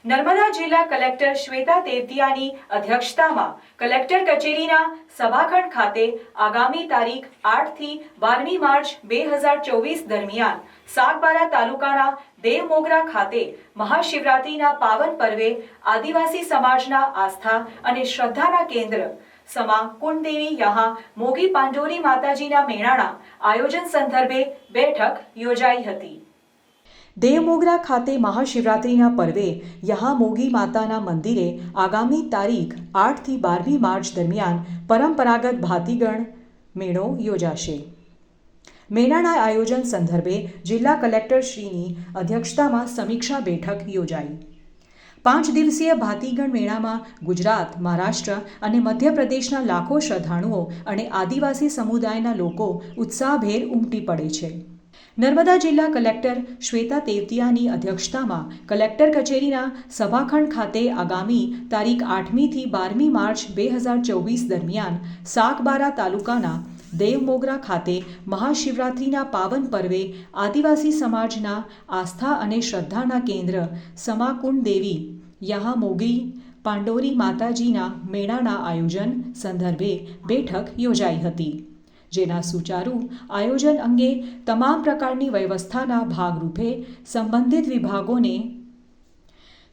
નર્મદા જિલ્લા કલેક્ટર શ્વેતા તેરતિયાની અધ્યક્ષતામાં કલેક્ટર કચેરીના સભાખંડ ખાતે આગામી તારીખ 8 થી 12મી માર્ચ 2024 દરમિયાન સાગબારા તાલુકાના દેવમોગરા ખાતે મહાશિવરાત્રિના પાવન પર્વે આદિવાસી સમાજના આસ્થા અને શ્રદ્ધાના કેન્દ્ર સમા કુંડદેવી યહાં મોગી પાંડોરી માતાજીના મેળાના આયોજન સંદર્ભે બેઠક યોજાઈ હતી। દેવમોગરા ખાતે મહાશિવરાત્રિના પર્વે યહાં મોગી માતાના મંદિરે આગામી તારીખ 8 થી 12મી માર્ચ દરમિયાન પરંપરાગત ભાતીગણ મેળો યોજાશે। મેળાના આયોજન સંદર્ભે જિલ્લા કલેક્ટરશ્રીની અધ્યક્ષતામાં સમીક્ષા બેઠક યોજાઈ। 5 દિવસીય ભાતીગણ મેળામાં ગુજરાત, મહારાષ્ટ્ર અને મધ્યપ્રદેશના લાખો શ્રદ્ધાળુઓ અને આદિવાસી સમુદાયના લોકો ઉત્સાહભેર ઉમટી પડે છે। નર્મદા જિલ્લા કલેક્ટર શ્વેતા તેરતિયાની અધ્યક્ષતામાં કલેક્ટર કચેરીના સભાખંડ ખાતે આગામી તારીખ 8મી થી 12મી માર્ચ 2024 દરમિયાન સાગબારા તાલુકાના દેવમોગરા ખાતે મહાશિવરાત્રિના પાવન પર્વે આદિવાસી સમાજના આસ્થા અને શ્રદ્ધાના કેન્દ્ર સમાકુંડ દેવી યહાં મોગી પાંડોરી માતાજીના મેળાના આયોજન સંદર્ભે બેઠક યોજાઈ હતી, જેના સુચારુ આયોજન અંગે તમામ પ્રકારની વ્યવસ્થાના ભાગરૂપે સંબંધિત વિભાગોને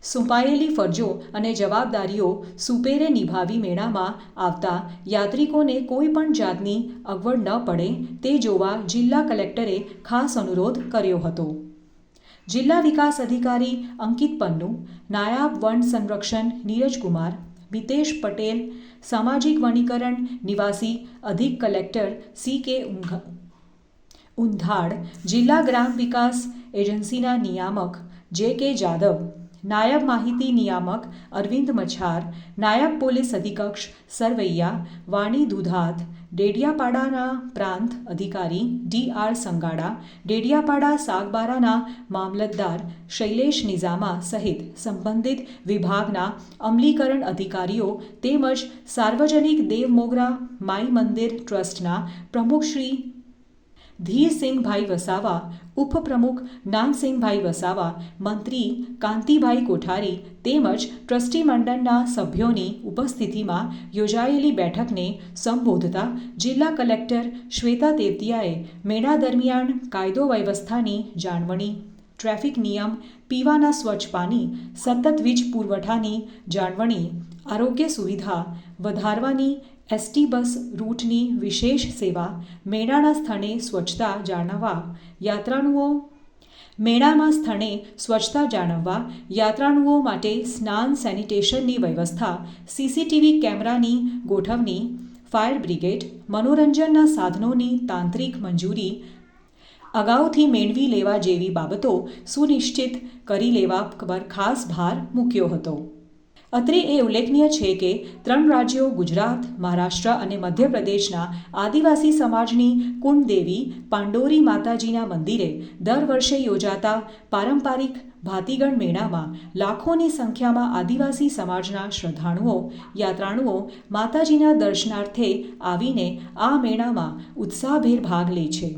સોંપાયેલી ફરજો અને જવાબદારીઓ સુપેરે નિભાવી મેળામાં આવતા યાત્રિકોને કોઈ પણ જાતની અગવડ ન પડે તે જોવા જિલ્લા કલેક્ટરે ખાસ અનુરોધ કર્યો હતો। જિલ્લા વિકાસ અધિકારી અંકિત પન્નુ, નાયબ વન સંરક્ષણ નીરજકુમાર, મિતેશ પટેલ, સામાજિક વનીકરણ નિવાસી અધિક કલેક્ટર CK ઉંધાડ, જિલ્લા ગ્રામ વિકાસ એજન્સીના નિયામક JK જાદવ, નાયબ માહિતી નિયામક અરવિંદ મચ્છાર, નાયબ પોલીસ અધિક્ષક સરવૈયા, વાણી દુધાત, ડેડિયાપાડાના પ્રાંત અધિકારી DR સંગાડા, ડેડિયાપાડા સાગબારાના મામલતદાર શૈલેષ નિઝામા સહિત સંબંધિત વિભાગના અમલીકરણ અધિકારીઓ તેમજ સાર્વજનિક દેવમોગરા માઈ મંદિર ટ્રસ્ટના પ્રમુખ શ્રી ધીરસિંહભાઈ વસાવા, ઉપપ્રમુખ નાનસિંહભાઈ વસાવા, મંત્રી કાંતિભાઈ કોઠારી તેમજ ટ્રસ્ટી મંડળના સભ્યોની ઉપસ્થિતિમાં યોજાયેલી બેઠકને સંબોધતા જિલ્લા કલેક્ટર શ્વેતા તેરતિયાએ મેળા દરમિયાન કાયદો વ્યવસ્થાની જાળવણી, ટ્રાફિક નિયમ, પીવાના સ્વચ્છ પાણી, સતત વીજ પુરવઠાની જાળવણી, આરોગ્ય સુવિધા વધારવાની, ST બસ રૂટની વિશેષ સેવા, મેળાના સ્થળે સ્વચ્છતા જાળવવા, યાત્રાળુઓ માટે સ્નાન સેનિટેશનની વ્યવસ્થા, CCTV કેમેરાની ગોઠવણી, ફાયર બ્રિગેડ, મનોરંજનના સાધનોની તાંત્રિક મંજૂરી અગાઉથી મેળવી લેવા જેવી બાબતો સુનિશ્ચિત કરી લેવા પર ખાસ ભાર મૂક્યો હતો। અત્રે એ ઉલ્લેખનીય છે કે 3 રાજ્યો ગુજરાત, મહારાષ્ટ્ર અને મધ્યપ્રદેશના આદિવાસી સમાજની કુંડદેવી પાંડોરી માતાજીના મંદિરે દર વર્ષે યોજાતા પારંપરિક ભાતીગણ મેળામાં લાખોની સંખ્યામાં આદિવાસી સમાજના શ્રદ્ધાળુઓ, યાત્રાળુઓ માતાજીના દર્શનાર્થે આવીને આ મેળામાં ઉત્સાહભેર ભાગ લે છે।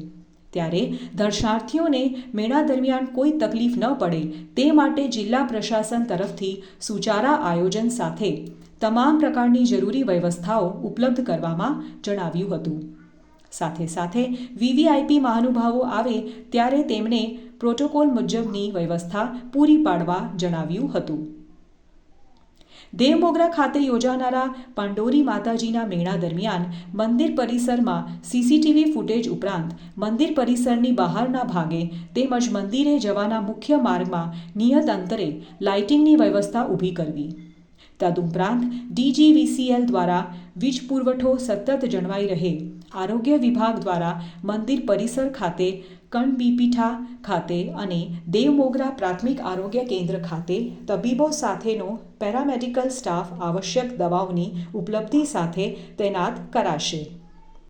ત્યારે દર્શનાર્થીઓને મેળા દરમિયાન કોઈ તકલીફ ન પડે તે માટે જિલ્લા પ્રશાસન તરફથી સુચારા આયોજન સાથે તમામ પ્રકારની જરૂરી વ્યવસ્થાઓ ઉપલબ્ધ કરવામાં જણાવ્યું હતું। સાથે સાથે VVIP મહાનુભાવો આવે ત્યારે તેમને પ્રોટોકોલ મુજબની વ્યવસ્થા પૂરી પાડવા જણાવ્યું હતું। દેવમોગરા ખાતે યોજાનારા પાંડોરી માતાજીના મેળા દરમિયાન મંદિર પરિસરમાં CCTV ફૂટેજ ઉપરાંત મંદિર પરિસરની બહારના ભાગે તેમજ મંદિરે જવાના મુખ્ય માર્ગમાં નિયત અંતરે લાઇટિંગની વ્યવસ્થા ઊભી કરવી। તદુપરાંત DGVCL દ્વારા વીજ પુરવઠો સતત જળવાઈ રહે, આરોગ્ય વિભાગ દ્વારા મંદિર પરિસર ખાતે કણબીપીઠા ખાતે અને દેવમોગરા પ્રાથમિક આરોગ્ય કેન્દ્ર ખાતે તબીબો સાથેનો પેરામેડિકલ સ્ટાફ આવશ્યક દવાઓની ઉપલબ્ધિ સાથે તૈનાત કરાશે।